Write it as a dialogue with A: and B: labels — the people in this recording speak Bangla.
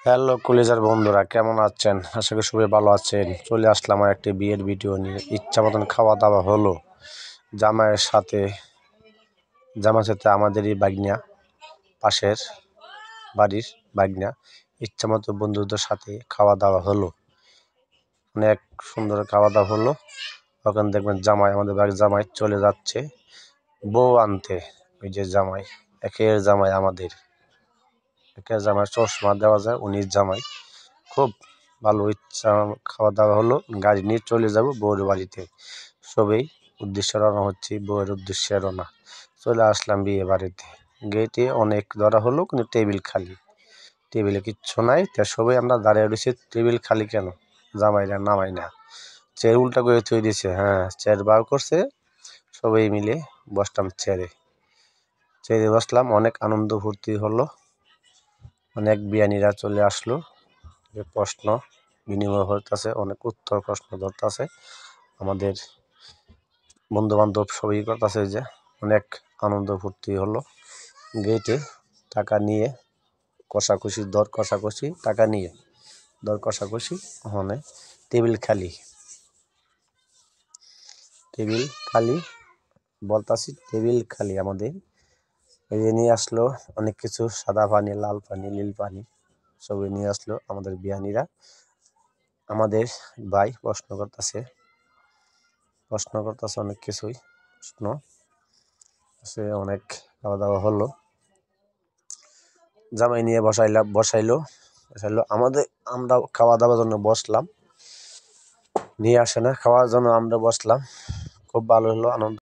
A: হ্যালো কলেজের বন্ধুরা, কেমন আছেন? আশা করি সবাই ভালো আছেন। চলে আসলাম আর একটি বিয়ের ভিডিও নিয়ে। ইচ্ছা মতন খাওয়া দাওয়া হলো জামাইয়ের সাথে। জামাইয়ের সাথে আমাদেরই বাগনা, পাশের বাড়ির বাগনা। ইচ্ছা মতো বন্ধুদের সাথে খাওয়া দাওয়া হলো, অনেক সুন্দর খাওয়া দাওয়া হলো। ওখানে দেখবেন জামাই, আমাদের বাড়ির জামাই চলে যাচ্ছে বউ আনতে। ওই যে জামাই, একের জামাই আমাদের, একের জামাই চশমা দেওয়া যায়, উনি জামাই। খুব ভালো ইচ্ছা খাওয়া দাওয়া হলো, গাড়ি নিয়ে চলে যাব বউয়ের বাড়িতে। সবাই উদ্দেশ্যে রওনা হচ্ছে, বউয়ের উদ্দেশ্যে রওনা। চলে আসলাম বিয়ে বাড়িতে। গেটে অনেক ধরা হলো, কিন্তু টেবিল খালি, টেবিলে কিচ্ছু নাই। তা সবাই আমরা দাঁড়িয়ে রয়েছি, টেবিল খালি কেন? জামাইরা নামাই না, চেয়ার উল্টা করে থুয়ে দিয়েছে। হ্যাঁ, চেয়ার বার করছে, সবাই মিলে বসলাম চেয়ারে। চেয়ারে বসলাম, অনেক আনন্দ ফুর্তি হলো। অনেক বিয়ানীরা চলে আসলো, প্রশ্ন বিনিময় হইতেছে, অনেক উত্তর প্রশ্ন ধরতেছে। আমাদের বন্ধু বান্ধব সবই করতেছে, যে অনেক আনন্দ ফুর্তি হলো। গেটে টাকা নিয়ে কষাকষি, দর কষাকষি, টাকা নিয়ে দর কষাকষি। ওখানে টেবিল খালি, টেবিল খালি বলতাছি, টেবিল খালি আমাদের। এই যে নিয়ে আসলো অনেক কিছু, সাদা পানি, লাল পানি, নীল পানি, সবই নিয়ে আসলো আমাদের বিয়ানীরা। আমাদের ভাই প্রশ্ন করতেছে অনেক কিছুই প্রশ্ন আছে। অনেক খাওয়া দাওয়া হলো, জামাই নিয়ে বসাইলো আমাদের। আমরা খাওয়া দাওয়ার জন্য বসলাম, নিয়ে আসে না, খাওয়ার জন্য আমরা বসলাম। খুব ভালো হলো, আনন্দ।